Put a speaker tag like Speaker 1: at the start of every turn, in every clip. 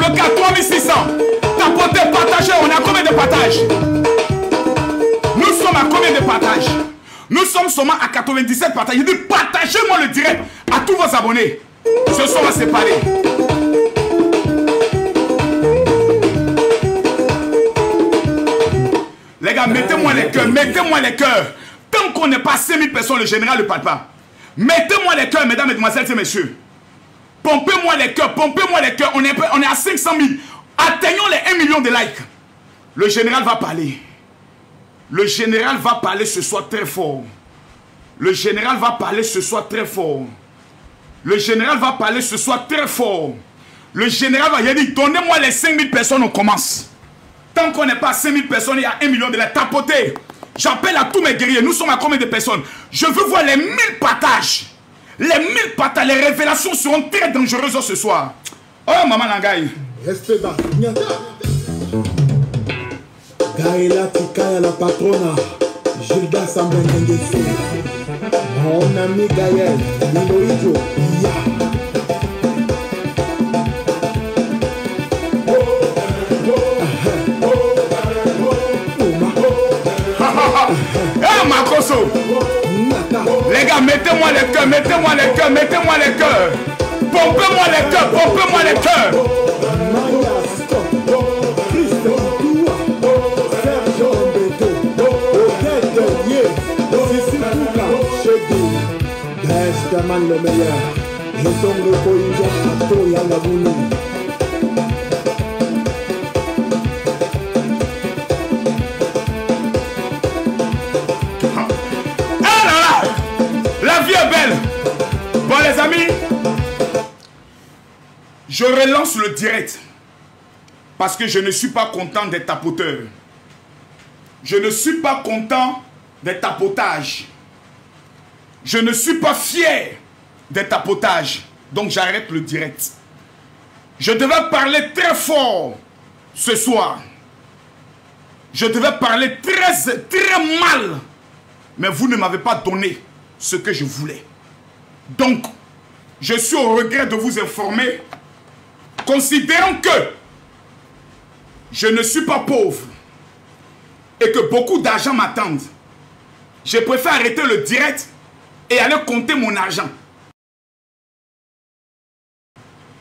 Speaker 1: Ok, à 3600. Tapotez, partagez. On est à combien de partages? Nous sommes à combien de partages? Nous sommes seulement à 97 partages. Je dis partagez-moi le direct à tous vos abonnés. Ce soir, on va se séparer. Les gars, mettez-moi les cœurs, mettez-moi les cœurs. Tant qu'on n'est pas 5000 personnes, le général ne parle pas. Mettez-moi les cœurs, mesdames, mesdemoiselles et messieurs. Pompez-moi les cœurs, pompez-moi les cœurs. On est à 500 000. Atteignons les 1 million de likes. Le général va parler. Le général va parler ce soir très fort. Le général va parler ce soir très fort. Le général va parler ce soir très fort. Le général va dire, donnez-moi les 5000 personnes, on commence. Tant qu'on n'est pas à 5000 personnes, il y a 1 million de likes. Tapotez. J'appelle à tous mes guerriers. Nous sommes à combien de personnes? Je veux voir les 1000 partages. Les 1000 partages, les révélations seront très dangereuses ce soir. Oh, maman Nangaï.
Speaker 2: Restez bas. Gaëla Tikaya la patrona. Gilda Sambengengesu. Mon ami Gaël. Niloïjo. Ya.
Speaker 1: Eh, Makoso. Les gars, mettez-moi les cœurs, mettez-moi les cœurs, mettez-moi les cœurs. Pompez-moi les cœurs, pompez-moi les cœurs.
Speaker 2: Le meilleur. Je tombe le coïnja à Toya Lagouni.
Speaker 1: Ah là là, la vie est belle. Bon les amis, je relance le direct parce que je ne suis pas content des tapoteurs. Je ne suis pas content des tapotages. Je ne suis pas fier des tapotages. Donc j'arrête le direct. Je devais parler très fort ce soir. Je devais parler très mal. Mais vous ne m'avez pas donné ce que je voulais. Donc, je suis au regret de vous informer, considérant que je ne suis pas pauvre et que beaucoup d'argent m'attendent. Je préfère arrêter le direct et aller compter mon argent.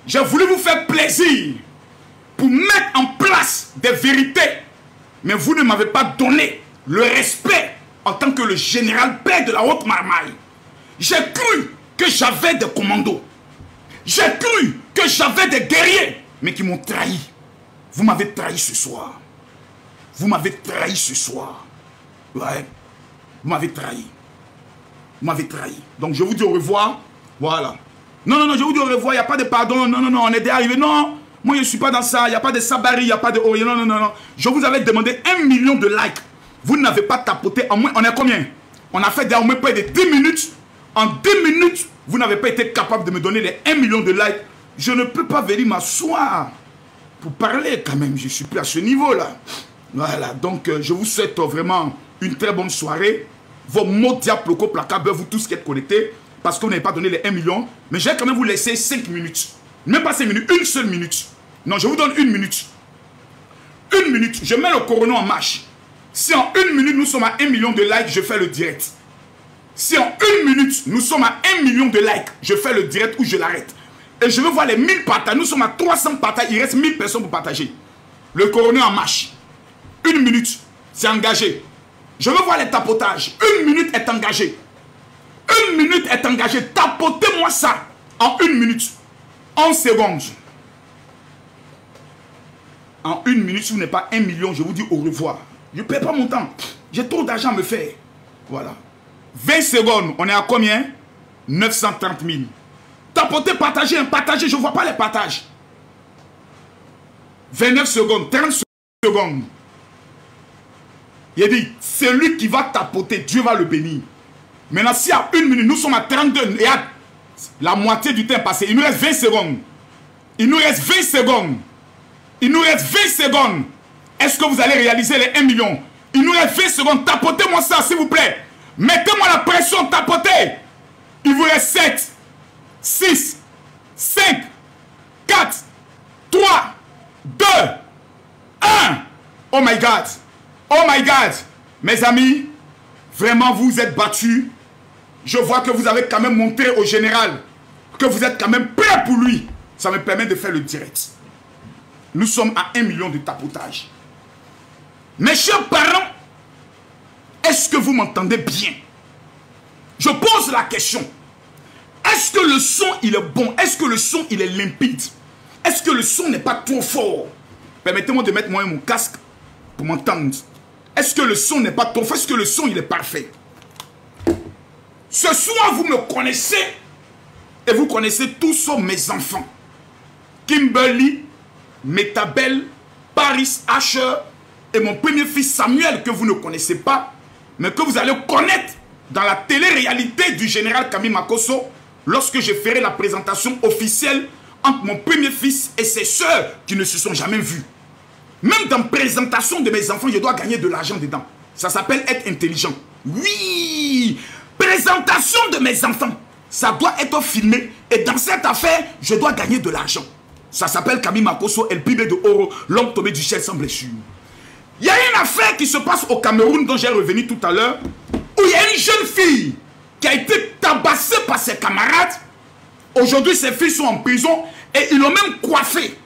Speaker 1: J'ai voulu vous faire plaisir pour mettre en place des vérités. Mais vous ne m'avez pas donné le respect en tant que le général père de la haute marmaille. J'ai cru que j'avais des commandos. J'ai cru que j'avais des guerriers, mais qui m'ont trahi. Vous m'avez trahi ce soir. Vous m'avez trahi ce soir. Ouais. Vous m'avez trahi. Vous m'avez trahi. Donc je vous dis au revoir. Voilà. Non, non, non, je vous dis au revoir. Il n'y a pas de pardon. Non, non, non, on est déjà arrivé. Non, moi je ne suis pas dans ça. Il n'y a pas de sabari, il n'y a pas de... Oh, non, non, non, non. Je vous avais demandé 1 million de likes. Vous n'avez pas tapoté. En moins, on est combien? On a fait déjà au moins près de 10 minutes. En 10 minutes, vous n'avez pas été capable de me donner les 1 million de likes. Je ne peux pas venir m'asseoir pour parler quand même. Je ne suis plus à ce niveau-là. Voilà. Donc, je vous souhaite vraiment une très bonne soirée. Vos mots diaploco placable, vous tous qui êtes connectés, parce qu'on n'avait pas donné les 1 million. Mais je vais quand même vous laisser 5 minutes. Même pas 5 minutes, une seule minute. Non, je vous donne 1 minute. 1 minute, je mets le Corona en marche. Si en 1 minute, nous sommes à 1 million de likes, je fais le direct. Si en 1 minute, nous sommes à 1 million de likes, je fais le direct ou je l'arrête. Et je veux voir les 1000 partages. Nous sommes à 300 partages, il reste 1000 personnes pour partager. Le Corona en marche. 1 minute, c'est engagé. Je veux voir les tapotages. 1 minute est engagée. 1 minute est engagée. Tapotez-moi ça en 1 minute. 11 secondes. En 1 minute, si vous n'êtes pas 1 million, je vous dis au revoir. Je ne perds pas mon temps. J'ai trop d'argent à me faire. Voilà. 20 secondes. On est à combien? 930 000. Tapotez, partagez, partagez. Je ne vois pas les partages. 29 secondes. 30 secondes. Il a dit, celui qui va tapoter, Dieu va le bénir. Maintenant, si à 1 minute, nous sommes à 32, et à la moitié du temps passé, il nous reste 20 secondes. Il nous reste 20 secondes. Il nous reste 20 secondes. Est-ce que vous allez réaliser les 1 million? Il nous reste 20 secondes. Tapotez-moi ça, s'il vous plaît. Mettez-moi la pression, tapotez. Il vous reste 7, 6, 5, 4, 3, Oh my God. Oh my God. Mes amis, vraiment vous êtes battus. Je vois que vous avez quand même montré au général que vous êtes quand même prêt pour lui. Ça me permet de faire le direct. Nous sommes à 1 million de tapotage. Mes chers parents, est-ce que vous m'entendez bien? Je pose la question. Est-ce que le son il est bon? Est-ce que le son il est limpide? Est-ce que le son n'est pas trop fort? Permettez-moi de mettre moi mon casque pour m'entendre. Est-ce que le son n'est pas trop fort? Est-ce que le son il est parfait? Ce soir vous me connaissez et vous connaissez tous mes enfants. Kimberly, Metabel, Paris, Asher et mon premier fils Samuel que vous ne connaissez pas, mais que vous allez connaître dans la télé-réalité du général Kami Makosso lorsque je ferai la présentation officielle entre mon premier fils et ses sœurs qui ne se sont jamais vues. Même dans la présentation de mes enfants, je dois gagner de l'argent dedans. Ça s'appelle être intelligent. Oui, présentation de mes enfants, ça doit être filmé et dans cette affaire, je dois gagner de l'argent. Ça s'appelle Kami Makosso, El Pibe de Oro, l'homme tombé du ciel sans blessure. Il y a une affaire qui se passe au Cameroun dont j'ai revenu tout à l'heure, où il y a une jeune fille qui a été tabassée par ses camarades. Aujourd'hui, ses filles sont en prison et ils l'ont même coiffée.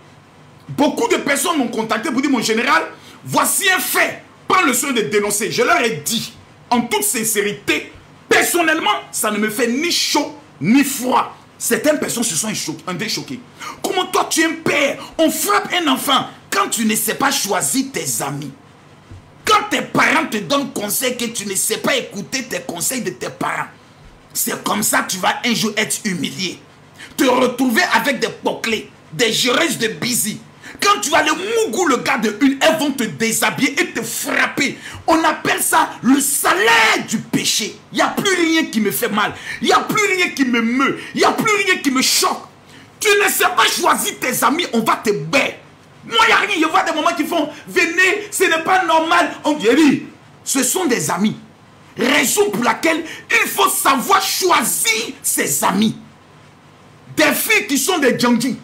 Speaker 1: Beaucoup de personnes m'ont contacté pour dire, mon général, voici un fait, prends le soin de dénoncer. Je leur ai dit, en toute sincérité, personnellement, ça ne me fait ni chaud ni froid. Certaines personnes se sont choquées. Comment toi, tu es un père, on frappe un enfant quand tu ne sais pas choisir tes amis? Quand tes parents te donnent conseil que tu ne sais pas écouter tes conseils de tes parents, c'est comme ça que tu vas un jour être humilié. Te retrouver avec des poclés, des géreuses de busy. Quand tu vas le mougou, le gars de une, elles vont te déshabiller et te frapper. On appelle ça le salaire du péché. Il n'y a plus rien qui me fait mal. Il n'y a plus rien qui me meut. Il n'y a plus rien qui me choque. Tu ne sais pas choisir tes amis, on va te baire. Moi, il n'y a rien. Je vois des moments qui font, venez, ce n'est pas normal. On dit, ce sont des amis. Raison pour laquelle il faut savoir choisir ses amis. Des filles qui sont des djangis,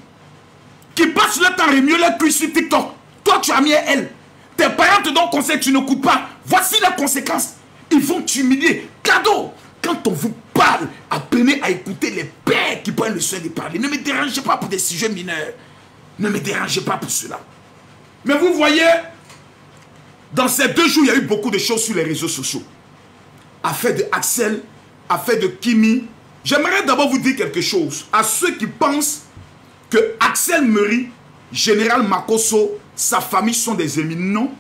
Speaker 1: qui passent le temps à remuer leur cuisse sur TikTok. Toi, tu as mis elle. Tes parents te donnent conseil, tu n'écoutes pas. Voici les conséquences. Ils vont t'humilier. Cadeau. Quand on vous parle, apprenez à écouter les pères qui prennent le soin de parler. Ne me dérangez pas pour des sujets mineurs. Ne me dérangez pas pour cela. Mais vous voyez, dans ces 2 jours, il y a eu beaucoup de choses sur les réseaux sociaux. Affaire de Axel, affaire de Kimi. J'aimerais d'abord vous dire quelque chose. À ceux qui pensent que Axel Meury, général Makosso, sa famille sont des ennemis. Non.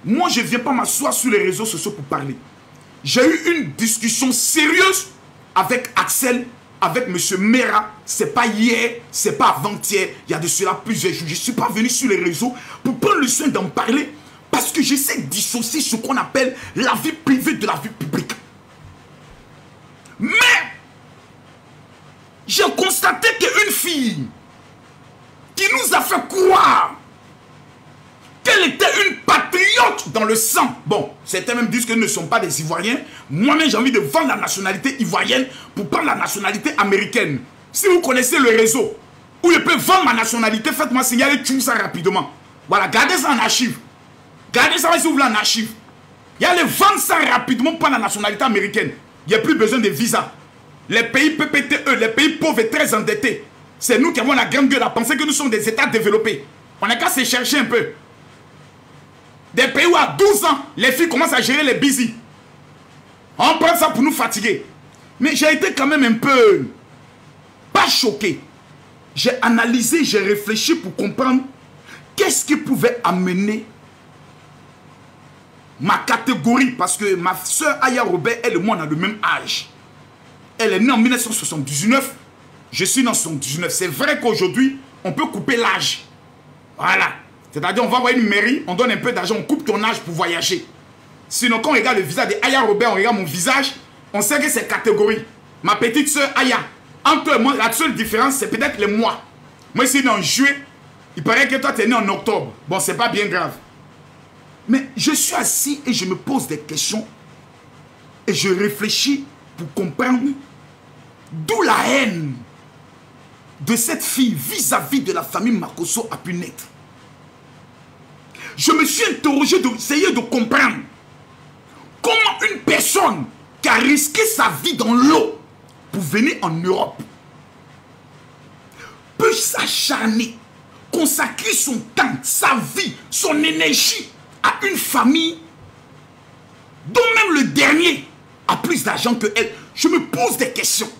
Speaker 1: Moi, je ne viens pas m'asseoir sur les réseaux sociaux pour parler. J'ai eu une discussion sérieuse avec Axel, avec M. Mera. Ce n'est pas hier, ce n'est pas avant-hier. Il y a de cela plusieurs jours. Je ne suis pas venu sur les réseaux pour prendre le soin d'en parler parce que j'essaie de dissocier ce qu'on appelle la vie privée de la vie publique. Mais j'ai constaté qu'une fille qui nous a fait croire qu'elle était une patriote dans le sang. Bon, certains même disent que nous ne sommes pas des Ivoiriens. Moi-même, j'ai envie de vendre la nationalité ivoirienne pour prendre la nationalité américaine. Si vous connaissez le réseau où je peux vendre ma nationalité, faites-moi signaler tout ça rapidement. Voilà, gardez ça en archive. Gardez ça si vous voulez en archive. Il y a les vendre ça rapidement pour prendre la nationalité américaine. Il n'y a plus besoin de visa. Les pays PPTE, les pays pauvres et très endettés, c'est nous qui avons la grande gueule à penser que nous sommes des États développés. On n'a qu'à se chercher un peu. Des pays où à 12 ans, les filles commencent à gérer les busy. On prend ça pour nous fatiguer. Mais j'ai été quand même un peu, pas choqué. J'ai analysé, j'ai réfléchi pour comprendre qu'est-ce qui pouvait amener ma catégorie. Parce que ma soeur Aya Robert, elle et moi, on a le même âge. Elle est née en 1979. Je suis dans son 19. C'est vrai qu'aujourd'hui, on peut couper l'âge. Voilà. C'est-à-dire, on va voir une mairie, on donne un peu d'argent, on coupe ton âge pour voyager. Sinon, quand on regarde le visage de Aya Robert, on regarde mon visage, on sait que c'est catégorie. Ma petite soeur Aya, entre moi, la seule différence, c'est peut-être les mois. Moi, je suis né en juillet. Il paraît que toi, tu es né en octobre. Bon, c'est pas bien grave. Mais je suis assis et je me pose des questions. Et je réfléchis pour comprendre d'où la haine de cette fille vis-à-vis de la famille Makosso a pu naître. Je me suis interrogé d'essayer de comprendre comment une personne qui a risqué sa vie dans l'eau pour venir en Europe peut s'acharner, consacrer son temps, sa vie, son énergie à une famille dont même le dernier a plus d'argent que elle. Je me pose des questions.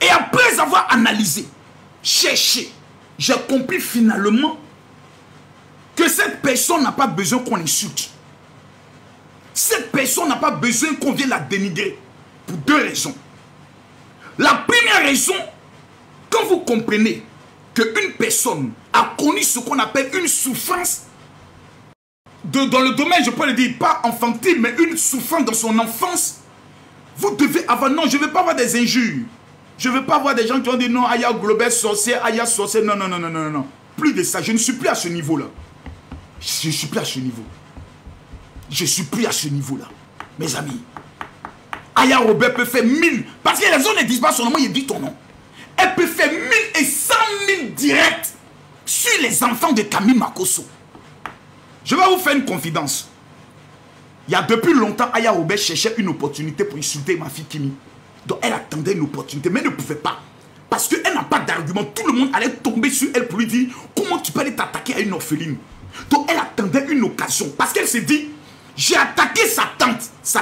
Speaker 1: Et après avoir analysé, cherché, j'ai compris finalement que cette personne n'a pas besoin qu'on l'insulte. Cette personne n'a pas besoin qu'on vienne la dénigrer. Pour deux raisons. La première raison, quand vous comprenez qu'une personne a connu ce qu'on appelle une souffrance, dans le domaine, je peux le dire, pas infantile, mais une souffrance dans son enfance, vous devez avoir, non, je ne veux pas avoir des injures. Je ne veux pas avoir des gens qui ont dit non, Aya Global sorcier, Aya sorcier, non, non, non, non, non, non. Plus de ça, je ne suis plus à ce niveau-là. Je ne suis plus à ce niveau. Je ne suis plus à ce niveau-là. Mes amis, Aya Robert peut faire 1000, parce que les gens ne disent pas son nom, il dit ton nom. Elle peut faire 1000 et 100 000 directs sur les enfants de Camille Makosso. Je vais vous faire une confidence. Il y a depuis longtemps, Aya Robert cherchait une opportunité pour insulter ma fille Kimi. Donc elle attendait une opportunité, mais elle ne pouvait pas. Parce qu'elle n'a pas d'argument. Tout le monde allait tomber sur elle pour lui dire comment tu peux aller t'attaquer à une orpheline. Donc elle attendait une occasion. Parce qu'elle s'est dit, j'ai attaqué sa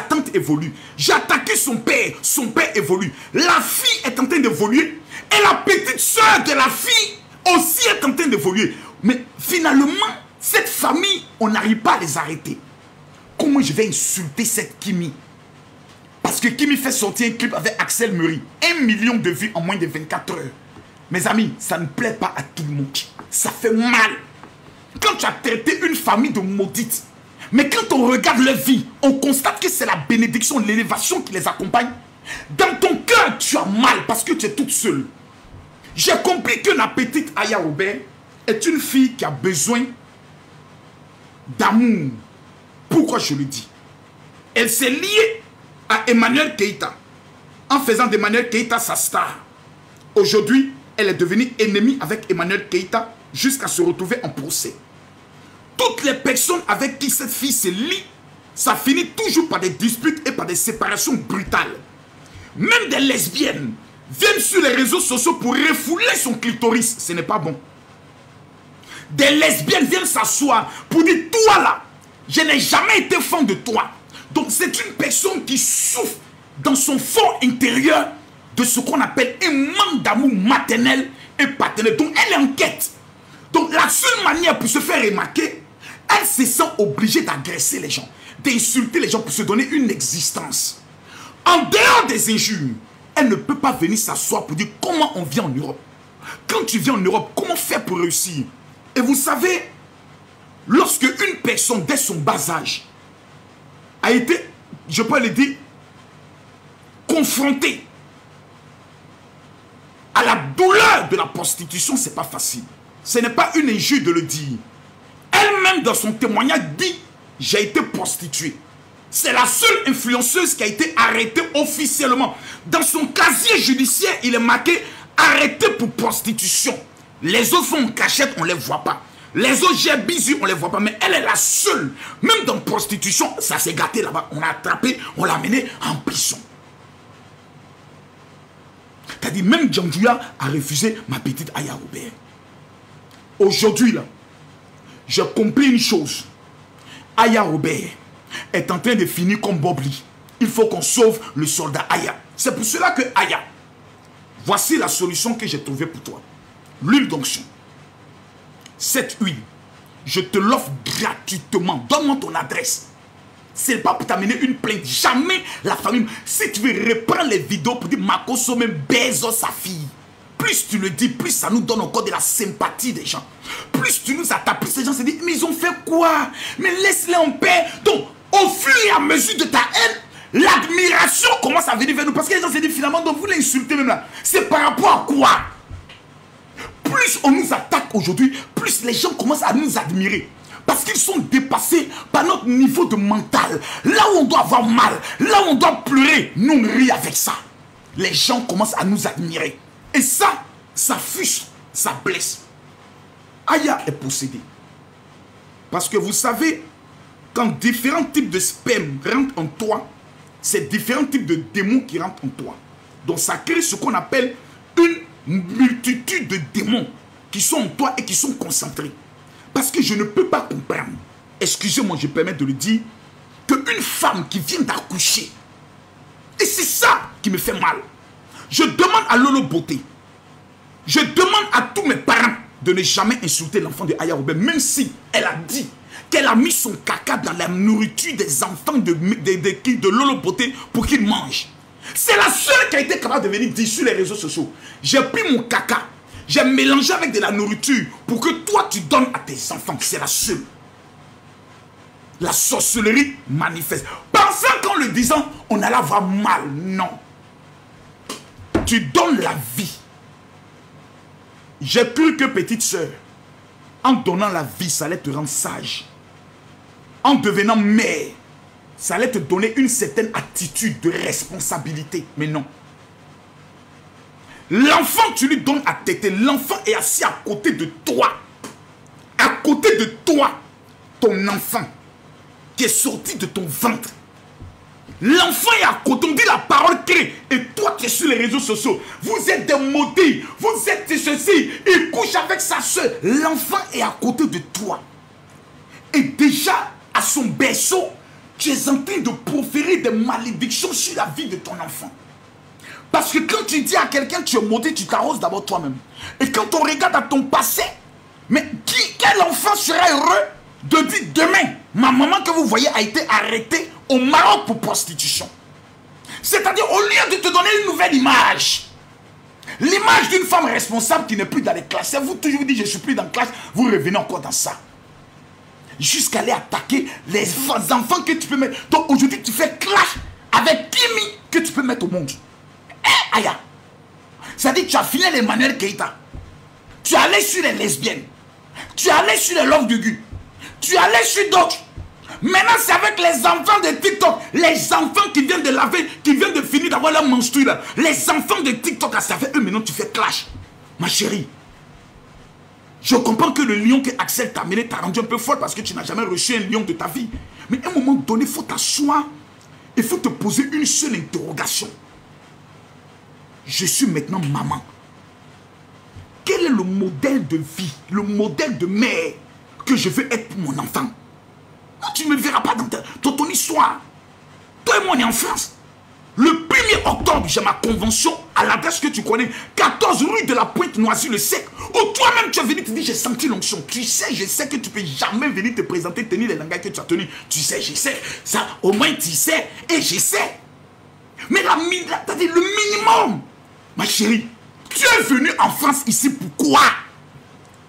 Speaker 1: tante évolue. J'ai attaqué son père évolue. La fille est en train d'évoluer. Et la petite soeur de la fille aussi est en train d'évoluer. Mais finalement, cette famille, on n'arrive pas à les arrêter. Comment je vais insulter cette Kimi? Parce que Kimi fait sortir un clip avec Axel Murray. 1 million de vues en moins de 24 heures. Mes amis, ça ne plaît pas à tout le monde. Ça fait mal. Quand tu as traité une famille de maudite, mais quand on regarde leur vie, on constate que c'est la bénédiction, l'élévation qui les accompagne. Dans ton cœur, tu as mal parce que tu es toute seule. J'ai compris que la petite Aya Robert est une fille qui a besoin d'amour. Pourquoi je le dis? Elle s'est liée à Emmanuel Keïta en faisant d'Emmanuel Keïta sa star. Aujourd'hui, elle est devenue ennemie avec Emmanuel Keïta jusqu'à se retrouver en procès. Toutes les personnes avec qui cette fille se lie, ça finit toujours par des disputes et par des séparations brutales. Même des lesbiennes viennent sur les réseaux sociaux pour refouler son clitoris. Ce n'est pas bon. Des lesbiennes viennent s'asseoir pour dire, toi là, je n'ai jamais été fan de toi. Donc c'est une personne qui souffre dans son fond intérieur de ce qu'on appelle un manque d'amour maternel et paternel. Donc elle est en quête. Donc la seule manière pour se faire remarquer, elle se sent obligée d'agresser les gens, d'insulter les gens pour se donner une existence. En dehors des injures, elle ne peut pas venir s'asseoir pour dire comment on vit en Europe. Quand tu viens en Europe, comment faire pour réussir? Et vous savez, lorsque une personne dès son bas âge a été, je peux le dire, confrontée à la douleur de la prostitution, ce n'est pas facile. Ce n'est pas une injure de le dire. Elle-même, dans son témoignage, dit « J'ai été prostituée ». C'est la seule influenceuse qui a été arrêtée officiellement. Dans son casier judiciaire, il est marqué « Arrêté pour prostitution ». Les autres sont en cachette, on ne les voit pas. Les autres j'ai bisous, on ne les voit pas. Mais elle est la seule. Même dans prostitution, ça s'est gâté là-bas. On l'a attrapé, on l'a amené en prison. C'est-à-dire, même Djandjouya a refusé ma petite Aya Robert. Aujourd'hui, là, j'ai compris une chose. Aya Robert est en train de finir comme Bob Lee. Il faut qu'on sauve le soldat Aya. C'est pour cela que Aya, voici la solution que j'ai trouvée pour toi. L'huile d'onction. Cette huile, je te l'offre gratuitement. Donne-moi ton adresse. Ce n'est pas pour t'amener une plainte. Jamais la famille. Si tu veux reprendre les vidéos pour dire Makosso même baise sa fille. Plus tu le dis, plus ça nous donne encore de la sympathie des gens. Plus tu nous attaques, plus les gens se disent, mais ils ont fait quoi? Mais laisse-les en paix. Donc, au fur et à mesure de ta haine, l'admiration commence à venir vers nous. Parce que les gens se disent, finalement, donc vous l'insultez même là. C'est par rapport à quoi? Plus on nous attaque aujourd'hui, plus les gens commencent à nous admirer. Parce qu'ils sont dépassés par notre niveau de mental. Là où on doit avoir mal, là où on doit pleurer, nous on rit avec ça. Les gens commencent à nous admirer. Et ça frustre, ça blesse. Aya est possédée. Parce que vous savez, quand différents types de sperme rentrent en toi, c'est différents types de démons qui rentrent en toi. Donc ça crée ce qu'on appelle une multitude de démons qui sont en toi et qui sont concentrés. Parce que je ne peux pas comprendre, excusez-moi, je permets de le dire, qu'une femme qui vient d'accoucher, et c'est ça qui me fait mal. Je demande à Lolo Beauté, je demande à tous mes parents de ne jamais insulter l'enfant de Aya Robert, même si elle a dit qu'elle a mis son caca dans la nourriture des enfants de Lolo Beauté pour qu'ils mangent. C'est la seule qui a été capable de venir dire sur les réseaux sociaux. J'ai pris mon caca, j'ai mélangé avec de la nourriture pour que toi tu donnes à tes enfants. C'est la seule. La sorcellerie manifeste. Pensant qu'en le disant, on allait avoir mal. Non. Tu donnes la vie. J'ai cru que petite sœur, en donnant la vie, ça allait te rendre sage. En devenant mère, ça allait te donner une certaine attitude de responsabilité. Mais non. L'enfant, tu lui donnes à téter. L'enfant est assis à côté de toi. À côté de toi, ton enfant qui est sorti de ton ventre. L'enfant est à côté, on dit la parole clé. Et toi, tu es sur les réseaux sociaux. Vous êtes des maudits. Vous êtes ceci. Il couche avec sa soeur. L'enfant est à côté de toi. Et déjà, à son berceau, tu es en train de proférer des malédictions sur la vie de ton enfant. Parce que quand tu dis à quelqu'un que tu es maudit, tu t'arroses d'abord toi-même. Et quand on regarde à ton passé, mais quel enfant serait heureux de dire demain, ma maman que vous voyez a été arrêtée au Maroc pour prostitution. C'est-à-dire au lieu de te donner une nouvelle image, l'image d'une femme responsable qui n'est plus dans les classes, vous toujours dites je ne suis plus dans la classe, vous revenez encore dans ça. Jusqu'à aller attaquer les enfants que tu peux mettre. Donc aujourd'hui tu fais clash avec Kimi que tu peux mettre au monde. Aya. C'est-à-dire que tu as fini l'Emmanuel Keïta. Tu es allé sur les lesbiennes. Tu es allé sur les love du tu es allé sur d'autres. Maintenant, c'est avec les enfants de TikTok. Les enfants qui viennent de laver, qui viennent de finir d'avoir leur menstru là. Les enfants de TikTok, c'est avec eux maintenant tu fais clash. Ma chérie. Je comprends que le lion que Axel t'a amené t'a rendu un peu folle parce que tu n'as jamais reçu un lion de ta vie. Mais à un moment donné, il faut t'asseoir. Il faut te poser une seule interrogation. Je suis maintenant maman. Quel est le modèle de vie, le modèle de mère que je veux être pour mon enfant? Non, tu ne me verras pas dans ton histoire. Toi et moi, on est en France. Le 1er octobre, j'ai ma convention à l'adresse que tu connais, 14 rue de la Pointe-Noisy, le Sec, où toi-même tu es venu te dire j'ai senti l'onction. Tu sais, je sais que tu ne peux jamais venir te présenter, tenir les langages que tu as tenus. Tu sais, je sais. Ça, au moins tu sais, et je sais. Mais c'est-à-dire le minimum. Ma chérie, tu es venu en France ici pourquoi?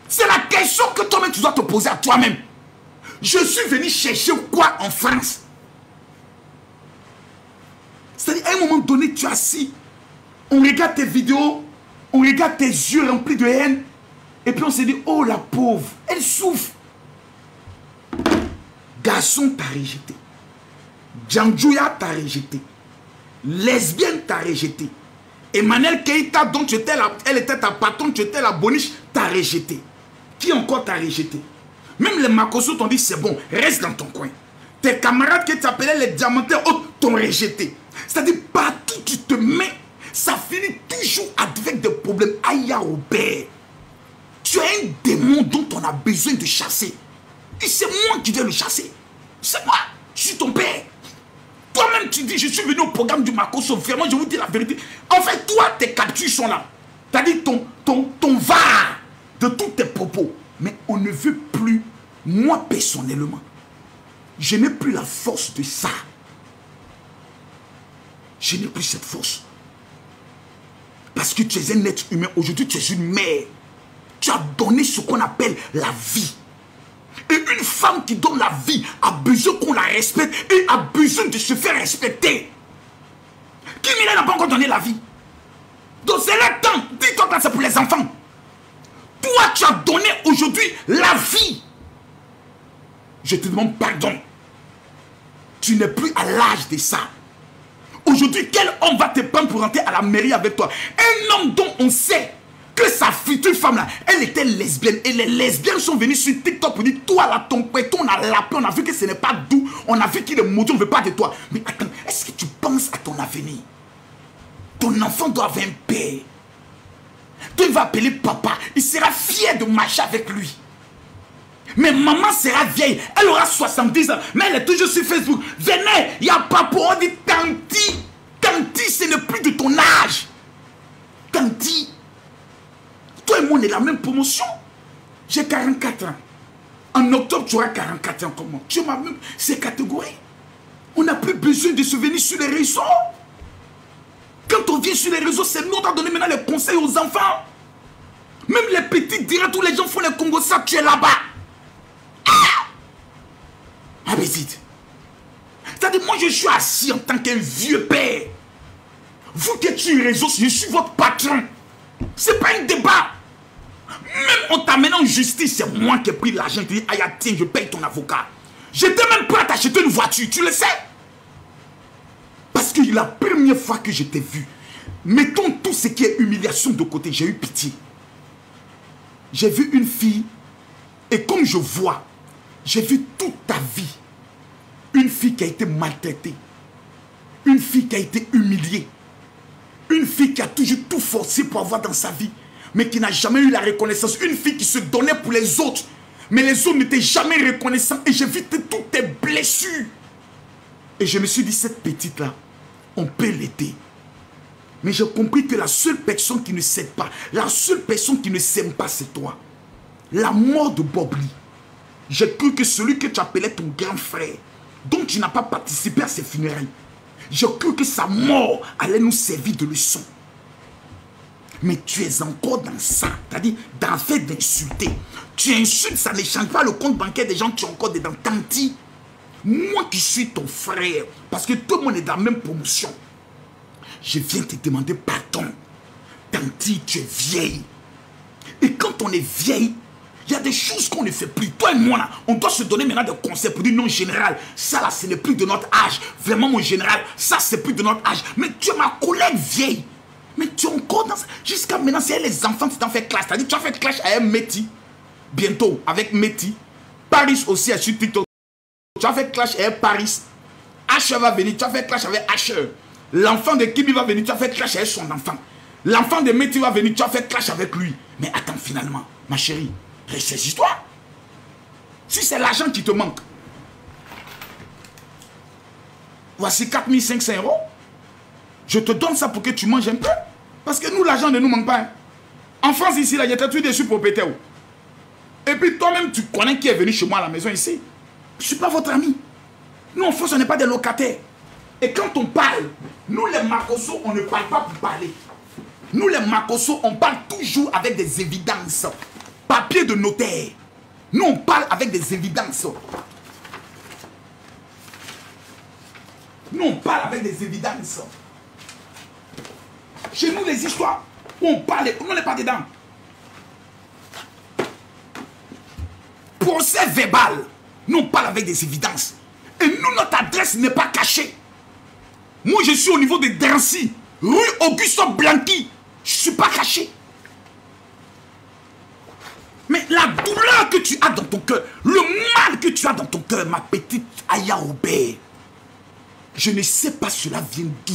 Speaker 1: C'est la question que toi-même tu dois te poser à toi-même. Je suis venu chercher quoi en France? C'est-à-dire, à un moment donné, tu es assis, on regarde tes vidéos, on regarde tes yeux remplis de haine, et puis on se dit, oh la pauvre, elle souffre. Garçon t'a rejeté. Djandjouya t'a rejeté. Lesbienne t'a rejeté. Emmanuel Keïta, dont elle était ta patronne, tu étais la boniche, t'a rejeté. Qui encore t'a rejeté? Même les Makosso t'ont dit, c'est bon, reste dans ton coin. Tes camarades que tu appelais les diamantaires t'ont rejeté. C'est-à-dire, partout tu te mets, ça finit toujours avec des problèmes. Aya Robert, tu as un démon dont on a besoin de chasser. Et c'est moi qui dois le chasser. C'est moi, je suis ton père. Toi-même, tu dis, je suis venu au programme du Makosso. Vraiment, je vous dis la vérité. En fait, toi, tes captures sont là. C'est-à-dire ton var de tous tes propos. Mais on ne veut plus, moi personnellement, je n'ai plus la force de ça. Je n'ai plus cette force. Parce que tu es un être humain. Aujourd'hui, tu es une mère. Tu as donné ce qu'on appelle la vie. Et une femme qui donne la vie a besoin qu'on la respecte et a besoin de se faire respecter. Qui n'a pas encore donné la vie? Donc c'est le temps. Dis-toi que c'est pour les enfants. Toi, tu as donné aujourd'hui la vie. Je te demande pardon. Tu n'es plus à l'âge de ça. Aujourd'hui, quel homme va te prendre pour rentrer à la mairie avec toi? Un homme dont on sait que sa future femme là, elle était lesbienne. Et les lesbiennes sont venues sur TikTok pour dire, toi là, ton péton, on a lapé, on a vu que ce n'est pas doux, on a vu qu'il est maudit, on ne veut pas de toi. Mais attends, est-ce que tu penses à ton avenir? Ton enfant doit avoir un père. Toi, il va appeler papa, il sera fier de marcher avec lui. Mais maman sera vieille, elle aura 70 ans, mais elle est toujours sur Facebook. Venez, il y a papa, on dit Tanti. Tanti, ce n'est plus de ton âge. Tanti. Toi et moi, on est la même promotion. J'ai 44 ans. En octobre, tu auras 44 ans comme moi. Tu m'as même ces catégories. On n'a plus besoin de se venir sur les réseaux. Quand on vient sur les réseaux, c'est nous qui avons donné maintenant les conseils aux enfants. Même les petits diront, tous les gens font les Congos, ça, tu es là-bas. Ah, mais dites. C'est-à-dire, moi, je suis assis en tant qu'un vieux père. Vous qui êtes sur les réseaux, je suis votre patron. C'est pas un débat. Même on t'amène en justice, c'est moi qui ai pris l'argent et te dis, ah, tiens, je paye ton avocat. J'étais même prêt à t'acheter une voiture, tu le sais. Parce que la première fois que je t'ai vu, mettons tout ce qui est humiliation de côté, j'ai eu pitié. J'ai vu une fille, et comme je vois, j'ai vu toute ta vie, une fille qui a été maltraitée, une fille qui a été humiliée, une fille qui a toujours tout forcé pour avoir dans sa vie, mais qui n'a jamais eu la reconnaissance, une fille qui se donnait pour les autres, mais les autres n'étaient jamais reconnaissants, et j'ai vu toutes tes blessures. Et je me suis dit, cette petite-là, on peut l'aider. Mais j'ai compris que la seule personne qui ne s'aide pas, la seule personne qui ne s'aime pas, c'est toi. La mort de Bob Lee. J'ai cru que celui que tu appelais ton grand frère, dont tu n'as pas participé à ses funérailles, j'ai cru que sa mort allait nous servir de leçon. Mais tu es encore dans ça, c'est-à-dire dans le fait d'insulter. Tu insultes, ça ne change pas le compte bancaire des gens qui ont encore dedans. Tanti, moi qui suis ton frère, parce que tout le monde est dans la même promotion, je viens te demander pardon. Tanti, tu es vieille. Et quand on est vieille, il y a des choses qu'on ne fait plus. Toi et moi, là, on doit se donner maintenant des conseils pour dire non, général, ça là, ce n'est plus de notre âge. Vraiment, mon général, ça, c'est plus de notre âge. Mais tu es ma collègue vieille. Mais tu es encore dans... Jusqu'à maintenant, c'est les enfants qui t'ont fait clash. C'est-à-dire, tu as fait clash avec Meti. Bientôt, avec Meti. Paris aussi, est sur TikTok. Tu as fait clash avec Paris. Asher va venir, tu as fait clash avec Asher. L'enfant de Kimi va venir, tu as fait clash avec son enfant. L'enfant de Meti va venir, tu as fait clash avec lui. Mais attends, finalement, ma chérie, ressaisis-toi. Si c'est l'argent qui te manque, voici 4500 €. Je te donne ça pour que tu manges un peu. Parce que nous, l'argent ne nous manque pas. Hein. En France, ici, là, il y a tout dessus pour péter. Et puis toi-même, tu connais qui est venu chez moi à la maison ici. Je ne suis pas votre ami. Nous, en France, on n'est pas des locataires. Et quand on parle, nous, les Makosso, on ne parle pas pour parler. Nous, les Makosso, on parle toujours avec des évidences. Papier de notaire. Nous, on parle avec des évidences. Nous, on parle avec des évidences. Chez nous, les histoires, on parle, on n'est pas dedans. Procès verbal, nous, on parle avec des évidences. Et nous, notre adresse n'est pas cachée. Moi, je suis au niveau de Drancy, rue Augusto Blanqui. Je ne suis pas caché. Mais la douleur que tu as dans ton cœur, le mal que tu as dans ton cœur, ma petite Aya Robert, je ne sais pas cela vient d'où.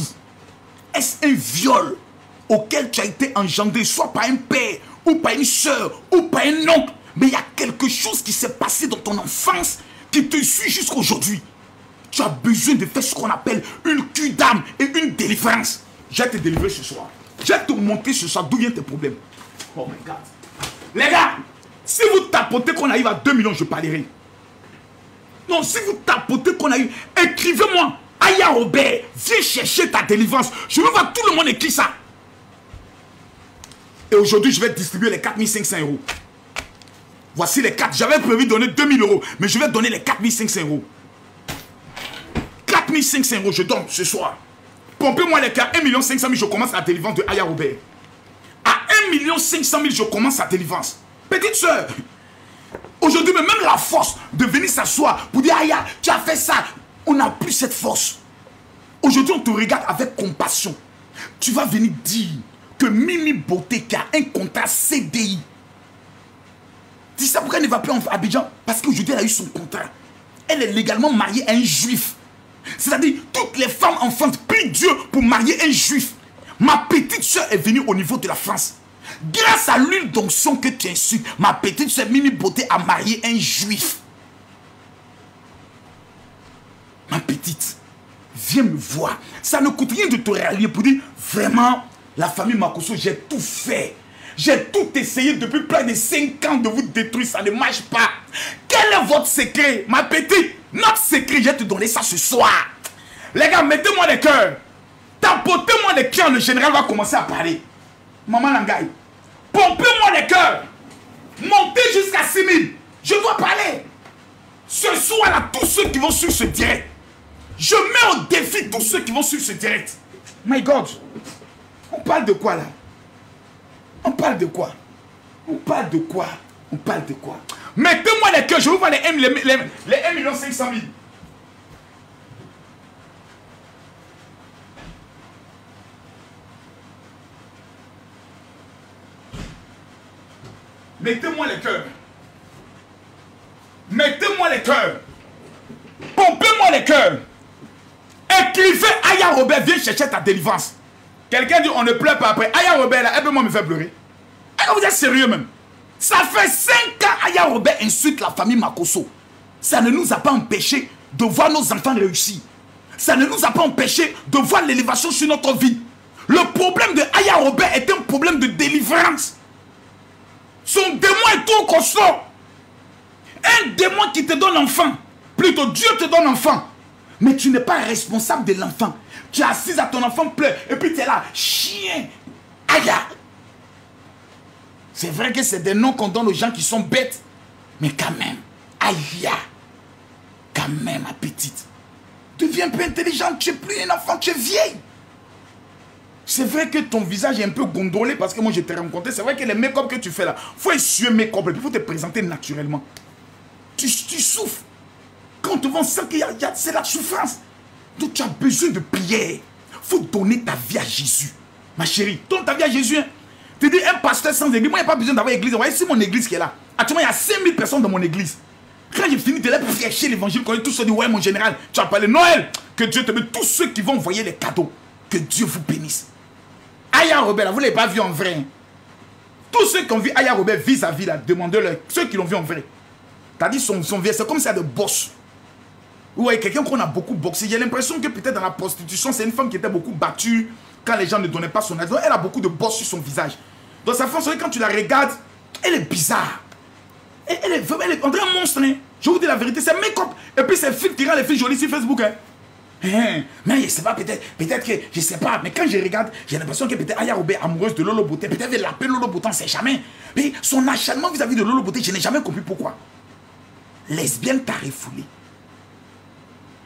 Speaker 1: Est-ce un viol auquel tu as été engendré, soit par un père, ou par une soeur, ou par un oncle? Mais il y a quelque chose qui s'est passé dans ton enfance qui te suit jusqu'à aujourd'hui. Tu as besoin de faire ce qu'on appelle une cure d'âme et une délivrance. Je vais te délivrer ce soir. Je vais te montrer ce soir d'où viennent tes problèmes. Oh my God. Les gars, si vous tapotez qu'on arrive à 2 millions, je parlerai. Non, si vous tapotez qu'on a eu, écrivez-moi. Aya Robert, viens chercher ta délivrance. Je veux voir tout le monde écrire ça. Et aujourd'hui, je vais distribuer les 4500 €. Voici les 4. J'avais prévu de donner 2000 €, mais je vais donner les 4500 €. 4500 €, je donne ce soir. Pompez-moi les cas. 1 500 000, je commence la délivrance de Aya Robert. À 1 500 000, je commence la délivrance. Petite soeur, aujourd'hui, même la force de venir s'asseoir pour dire Aya, tu as fait ça. On n'a plus cette force. Aujourd'hui, on te regarde avec compassion. Tu vas venir dire que Mimi Beauté, qui a un contrat CDI, tu sais pourquoi elle ne va plus en Abidjan? Parce qu'aujourd'hui, elle a eu son contrat. Elle est légalement mariée à un juif. C'est-à-dire, toutes les femmes enfantes prient Dieu pour marier un juif. Ma petite soeur est venue au niveau de la France. Grâce à l'huile d'onction que tu insultes, ma petite soeur Mimi Beauté a marié un juif. Ma petite, viens me voir. Ça ne coûte rien de te rallier pour dire, vraiment, la famille Makosso, j'ai tout fait. J'ai tout essayé depuis plus de 5 ans de vous détruire, ça ne marche pas. Quel est votre secret, ma petite? Notre secret, je vais te donner ça ce soir. Les gars, mettez-moi les cœurs. Tapotez-moi les cœurs, le général va commencer à parler. Maman Langaï, pompez-moi les cœurs. Montez jusqu'à 6 000. Je dois parler. Ce soir là, tous ceux qui vont sur ce direct, je mets au défi tous ceux qui vont sur ce direct. My God, on parle de quoi là? On parle de quoi? On parle de quoi? On parle de quoi? Mettez-moi les cœurs, je vous vois les 1 500 000. Mettez-moi les cœurs. Mettez-moi les cœurs. Pompez-moi les cœurs. Écrivez Aya Robert, viens chercher ta délivrance. Quelqu'un dit on ne pleure pas après. Aya Robert là, elle peut moi me faire pleurer. Vous êtes sérieux même? Ça fait 5 ans Aya Robert insulte la famille Makosso. Ça ne nous a pas empêché de voir nos enfants réussir. Ça ne nous a pas empêché de voir l'élévation sur notre vie. Le problème de Aya Robert est un problème de délivrance. Son démon est trop costaud. Un démon qui te donne l'enfant. Plutôt Dieu te donne l'enfant. Mais tu n'es pas responsable de l'enfant. Tu es assise à ton enfant pleure. Et puis tu es là. Chien. Aya. C'est vrai que c'est des noms qu'on donne aux gens qui sont bêtes. Mais quand même. Aya. Quand même, ma petite. Deviens un peu intelligente. Tu n'es plus un enfant. Tu es vieille. C'est vrai que ton visage est un peu gondolé parce que moi je t'ai rencontré. C'est vrai que les make-up que tu fais là, il faut essuyer make-up et puis il faut te présenter naturellement. Tu souffres. Quand on te voit, on sent que c'est la souffrance. Donc tu as besoin de prière. Il faut donner ta vie à Jésus. Ma chérie, donne ta vie à Jésus. Hein. Tu dis un pasteur sans église. Moi, il n'y a pas besoin d'avoir église. Vous voyez, c'est mon église qui est là. Actuellement, il y a 5000 personnes dans mon église. Quand j'ai fini de leur prêcher l'évangile, quand tous ceux disent ouais, mon général, tu as parlé Noël. Que Dieu te met tous ceux qui vont envoyer les cadeaux. Que Dieu vous bénisse. Aya Robert, vous ne l'avez pas vu en vrai. Hein. Tous ceux qui ont vu Aya Robert vis-à-vis, demandez-leur. Ceux qui l'ont vu en vrai. T'as dit son vieux, c'est comme ça de boss. Vous voyez, quelqu'un qu'on a beaucoup boxé. J'ai l'impression que peut-être dans la prostitution, c'est une femme qui était beaucoup battue quand les gens ne donnaient pas son aide. Elle a beaucoup de boss sur son visage. Donc sa femme, quand tu la regardes, elle est bizarre. Elle est on dirait un monstre. Hein. Je vous dis la vérité, c'est make-up. Et puis c'est filles qui rendent les filles jolies sur Facebook. Hein. Mais je sais pas, peut-être que, je sais pas, mais quand je regarde, j'ai l'impression que peut-être Aya Robert amoureuse de Lolo Beauté, peut-être elle l'appelle Lolo Beauté, on sait jamais. Mais son acharnement vis-à-vis de Lolo Beauté, je n'ai jamais compris pourquoi. Lesbienne t'a refoulé.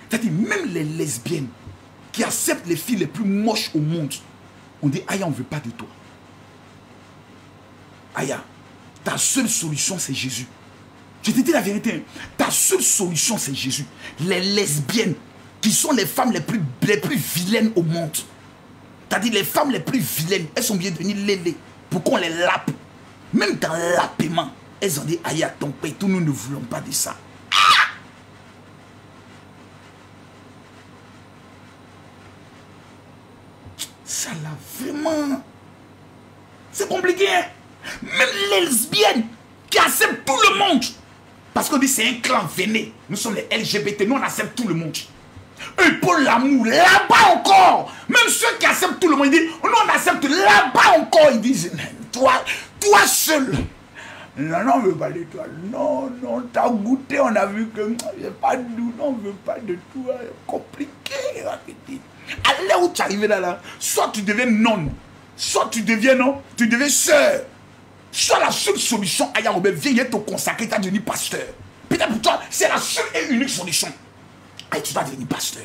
Speaker 1: C'est-à-dire, même les lesbiennes qui acceptent les filles les plus moches au monde, on dit Aya, on ne veut pas de toi. Aya, ta seule solution, c'est Jésus. Je te dis la vérité, ta seule solution, c'est Jésus. Les lesbiennes, qui sont les femmes les plus vilaines au monde. C'est-à-dire les femmes les plus vilaines, elles sont bien devenues lélé. Pourquoi on les lappe? Même dans l'appaiement, elles ont dit, aïe, à ton père, nous ne voulons pas de ça. Ah! Ça là, vraiment, c'est compliqué. Hein? Même les lesbiennes qui acceptent tout le monde. Parce qu'on dit c'est un clan véné. Nous sommes les LGBT, nous on accepte tout le monde. Eux pour l'amour, là-bas encore. Même ceux qui acceptent tout le monde, ils disent, nous on accepte là-bas encore. Ils disent, toi seul. Non, on ne veut pas de toi. Non, t'as goûté, on a vu que c'est pas doux, non, on ne veut pas de toi. C'est compliqué. À l'heure où tu arrives là, soit tu deviens non, soit tu deviens non, tu deviens sœur. Soit la seule solution, Aya Robert, viens te consacrer, tu as devenu pasteur. Peut-être pour toi, c'est la seule et unique solution. Et tu dois devenir pasteur.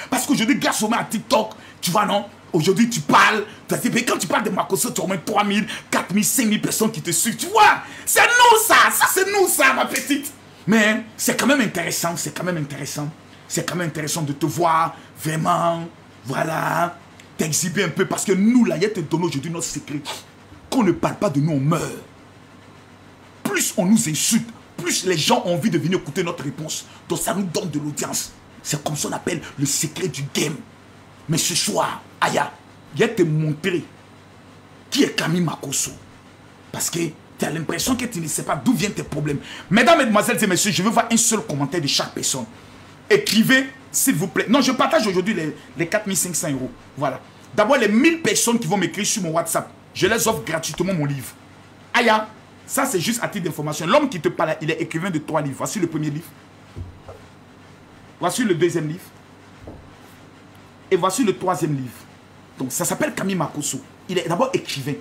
Speaker 1: Parce qu'aujourd'hui, grâce au moins à TikTok, tu vois, non? Aujourd'hui, tu parles. Quand tu parles de Makosso, tu as au moins 3000, 4000, 5000 personnes qui te suivent. Tu vois? C'est nous ça. Ça, c'est nous ça, ma petite. Mais c'est quand même intéressant. C'est quand même intéressant. C'est quand même intéressant de te voir. Vraiment. Voilà. t'exhiber un peu parce que nous, là, il y a te donné aujourd'hui notre secret. Qu'on ne parle pas de nous, on meurt. Plus on nous insulte, plus les gens ont envie de venir écouter notre réponse. Donc ça nous donne de l'audience. C'est comme ça qu'on appelle le secret du game. Mais ce soir, Aya, il y a te montrer qui est Camille Makosso. Parce que tu as l'impression que tu ne sais pas d'où viennent tes problèmes. Mesdames, mesdemoiselles et messieurs, je veux voir un seul commentaire de chaque personne. Écrivez, s'il vous plaît. Non, je partage aujourd'hui les 4500 €. Voilà. D'abord, les 1000 personnes qui vont m'écrire sur mon WhatsApp, je les offre gratuitement mon livre. Aya, ça c'est juste à titre d'information. L'homme qui te parle, il est écrivain de 3 livres. Voici le premier livre. Voici le deuxième livre. Et voici le troisième livre. Donc ça s'appelle Camille Makosso. Il est d'abord écrivain.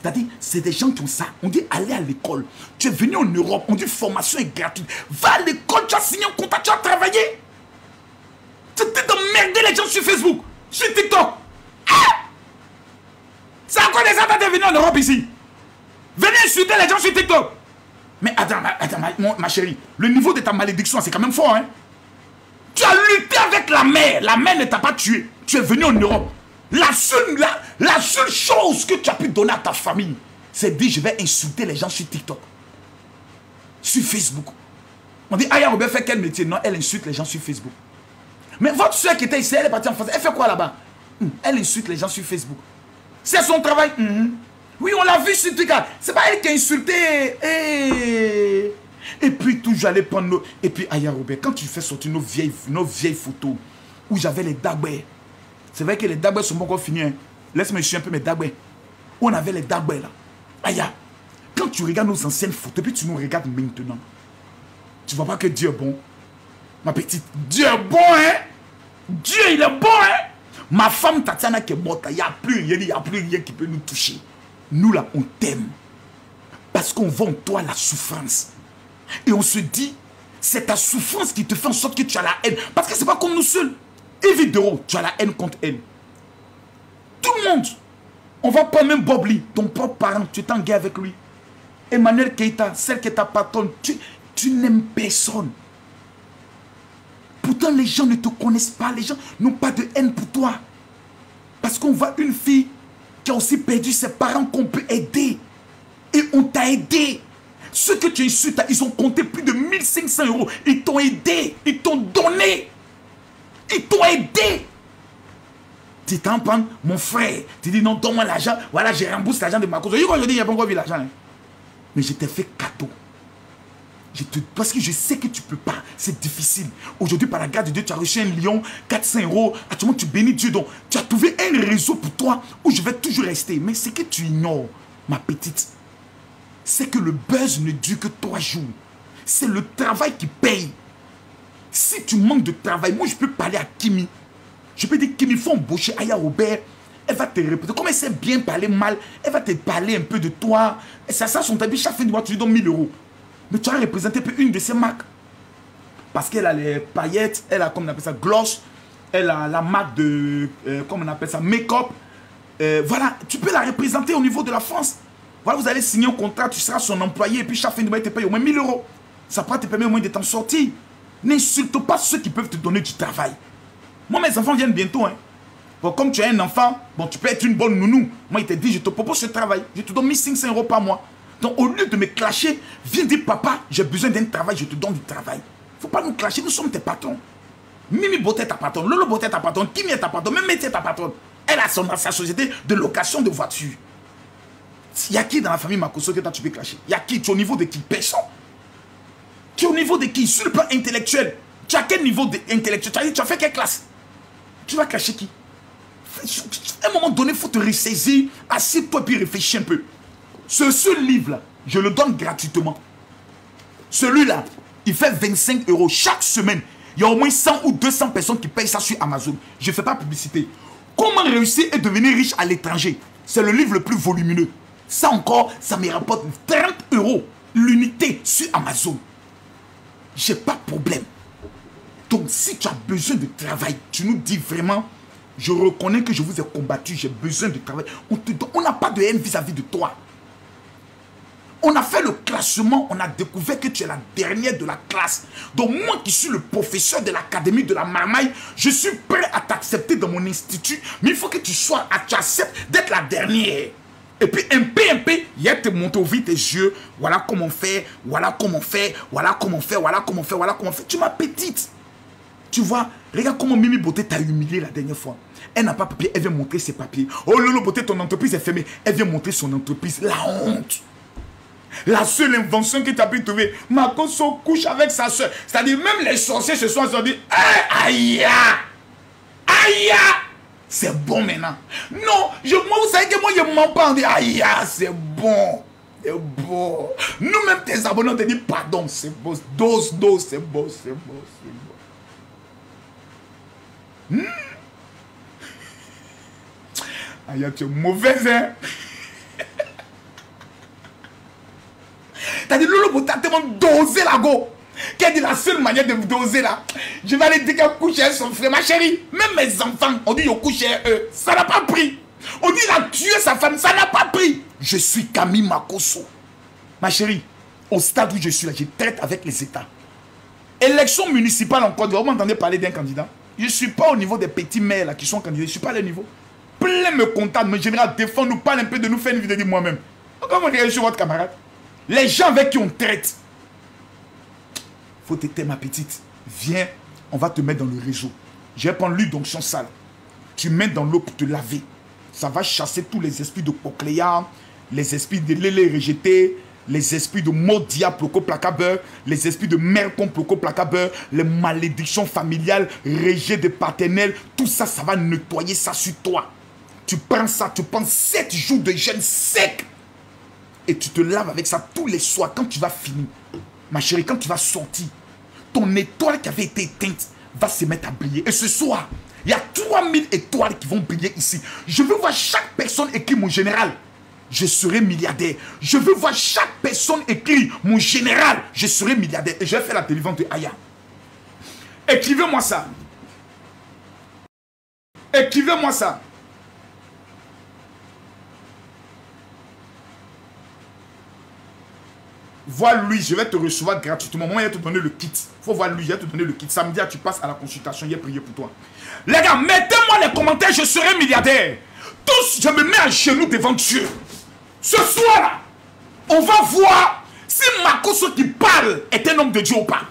Speaker 1: C'est-à-dire, c'est des gens qui ont ça. On dit aller à l'école. Tu es venu en Europe, on dit formation est gratuite. Va à l'école, tu as signé un contrat, tu as travaillé. Tu t'es d'emmerder les gens sur Facebook, sur TikTok. Ah! C'est à quoi des attentes de venir en Europe ici? Venez insulter les gens sur TikTok. Mais attends, ma chérie, le niveau de ta malédiction, c'est quand même fort, hein? Tu as lutté avec la mère. La mère ne t'a pas tué. Tu es venu en Europe. La seule chose que tu as pu donner à ta famille, c'est de dire je vais insulter les gens sur TikTok. Sur Facebook. On dit Aya Robert fait quel métier? Non, elle insulte les gens sur Facebook. Mais votre soeur qui était ici, elle est partie en France. Elle fait quoi là-bas? Elle insulte les gens sur Facebook. C'est son travail. Oui, on l'a vu sur TikTok. C'est pas elle qui a insulté. Et puis toujours aller prendre nos... Et puis Aya Robert, quand tu fais sortir nos vieilles photos où j'avais les dagbers. C'est vrai que les dagbers sont pas encore finis. Hein. Laisse-moi chercher un peu mes dagbers. Où on avait les dagbers là. Aya, quand tu regardes nos anciennes photos, puis tu nous regardes maintenant. Tu vois pas que Dieu est bon. Ma petite, Dieu est bon, hein. Dieu, il est bon, hein. Ma femme Tatiana qui est morte, il n'y a plus rien qui peut nous toucher. Nous là, on t'aime. Parce qu'on voit en toi la souffrance. Et on se dit, c'est ta souffrance qui te fait en sorte que tu as la haine. Parce que c'est pas comme nous seuls. Évidemment, tu as la haine contre elle. Tout le monde. On va pas même Bob Lee, ton propre parent, tu es en guerre avec lui. Emmanuel Keïta, celle qui est ta patronne, tu n'aimes personne. Pourtant, les gens ne te connaissent pas. Les gens n'ont pas de haine pour toi. Parce qu'on voit une fille qui a aussi perdu ses parents qu'on peut aider. Et on t'a aidé. Ceux que tu insultes, ils ont compté plus de 1500 €. Ils t'ont aidé. Ils t'ont donné. Ils t'ont aidé. Tu t'en prends, mon frère. Tu dis non, donne-moi l'argent. Voilà, je rembourse l'argent de ma cause. Je dis, il n'y a pas encore vu l'argent. Hein. Mais je t'ai fait cadeau. Parce que je sais que tu ne peux pas. C'est difficile. Aujourd'hui, par la grâce de Dieu, tu as reçu un lion, 400 €. Actuellement, tu bénis Dieu. Donc, tu as trouvé un réseau pour toi où je vais toujours rester. Mais ce que tu ignores, ma petite, c'est que le buzz ne dure que 3 jours. C'est le travail qui paye. Si tu manques de travail, moi, je peux parler à Kimi. Je peux dire, Kimi, il faut embaucher Aya Robert. Elle va te répéter. Comme elle sait bien parler mal, elle va te parler un peu de toi. Et ça son habit, chaque fin du mois, tu lui donnes 1000 €. Mais tu as représenté une de ces marques. Parce qu'elle a les paillettes, elle a, comme on appelle ça, gloss. Elle a la marque de, comme on appelle ça, make-up. Voilà, tu peux la représenter au niveau de la France. Voilà, vous allez signer un contrat, tu seras son employé. Et puis chaque fin du mois, il te paye au moins 1000 €. Ça pourra te permettre au moins de t'en sortir. N'insulte pas ceux qui peuvent te donner du travail. Moi, mes enfants viennent bientôt. Hein. Bon, comme tu as un enfant, bon, tu peux être une bonne nounou. Moi, il te dit, je te propose ce travail. Je te donne 1500 € par mois. Donc, au lieu de me clasher, viens dire, papa, j'ai besoin d'un travail, je te donne du travail. Il ne faut pas nous clasher, nous sommes tes patrons. Mimi Boté est ta patronne, Lolo Boté est ta patronne, Kimi est ta patronne, même Métier est ta patronne. Elle a sa société de location de voitures. Il y a qui dans la famille Makosso que toi, tu peux clasher? Il y a qui? Tu es au niveau de qui? Personne. Tu es au niveau de qui? Sur le plan intellectuel. Tu as quel niveau intellectuel? Tu as fait quelle classe? Tu vas clasher qui? À un moment donné, il faut te ressaisir, assieds-toi et puis réfléchis un peu. Ce seul livre-là, je le donne gratuitement. Celui-là, il fait 25 € chaque semaine. Il y a au moins 100 ou 200 personnes qui payent ça sur Amazon. Je ne fais pas publicité. Comment réussir et devenir riche à l'étranger? C'est le livre le plus volumineux. Ça encore, ça me rapporte 30 € l'unité sur Amazon. J'ai pas de problème. Donc, si tu as besoin de travail, tu nous dis vraiment, je reconnais que je vous ai combattu, j'ai besoin de travail. On n'a pas de haine vis-à-vis de toi. On a fait le classement. classement, on a découvert que tu es la dernière de la classe. Donc moi qui suis le professeur de l'académie de la Marmaille, je suis prêt à t'accepter dans mon institut, mais il faut que tu acceptes d'être la dernière. Et puis un peu, il y a te monter au vide tes yeux, voilà comment on fait, voilà comment on fait, voilà comment on fait, voilà comment on fait, voilà comment on fait. Tu m'as petite. Tu vois, regarde comment Mimi Beauté t'a humilié la dernière fois. Elle n'a pas papier, elle vient montrer ses papiers. Oh Lolo Beauté, ton entreprise est fermée. Elle vient montrer son entreprise. La honte. La seule invention que tu as pu trouver, Makoso couche avec sa soeur. C'est-à-dire, même les sorciers ce soir se sont dit, aïe, aïe, c'est bon maintenant. Non, moi, vous savez que moi, je ne mens pas. On dit, aïe, c'est bon. C'est bon. Nous-mêmes, tes abonnés, on te dit, pardon, c'est bon. Dose, c'est bon, c'est bon, c'est bon. Aïe, tu es mauvaise, hein. T'as dit, Lolo Beauté a tellement dosé la go. Qu'elle dit la seule manière de vous doser là. Je vais aller dire qu'elle couche avec son frère. Ma chérie, même mes enfants, on dit qu'ils couche avec eux. Ça n'a pas pris. On dit qu'il a tué sa femme. Ça n'a pas pris. Je suis Camille Makoso. Ma chérie, au stade où je suis là, je traite avec les États. Élection municipale en Côte d'Ivoire, vous m'entendez parler d'un candidat? Je ne suis pas au niveau des petits maires là qui sont candidats. Je ne suis pas à leur niveau. Plein me contactent, me général, défend-nous, parle un peu de nous, faire une vidéo de moi-même. Comment réagir votre camarade? Les gens avec qui on traite. Faut t'aider ma petite. Viens, on va te mettre dans le réseau. Je vais prendre l'huile d'onction sale. Tu mets dans l'eau pour te laver. Ça va chasser tous les esprits de cochléa, les esprits de lélé rejeté, les esprits de Modia Ploco Placabeur, les esprits de Mercon Ploco Placabeur, les malédictions familiales, rejet de paternel, tout ça, ça va nettoyer ça sur toi. Tu prends ça, tu prends 7 jours de jeûne sec et tu te laves avec ça tous les soirs. Quand tu vas finir, ma chérie, quand tu vas sortir, ton étoile qui avait été éteinte va se mettre à briller. Et ce soir, il y a 3000 étoiles qui vont briller ici. Je veux voir chaque personne écrire mon général. Je serai milliardaire. Je veux voir chaque personne écrire mon général. Je serai milliardaire. Et je vais faire la délivrance de Aya. Écrivez-moi ça. Écrivez-moi ça. Vois lui, je vais te recevoir gratuitement. Moi, il va te donner le kit. Il faut voir lui, je vais te donner le kit. Samedi, tu passes à la consultation. Il a prié pour toi. Les gars, mettez-moi les commentaires, je serai milliardaire. Tous, je me mets à genoux devant Dieu. Ce soir-là, on va voir si Makoso qui parle est un homme de Dieu ou pas.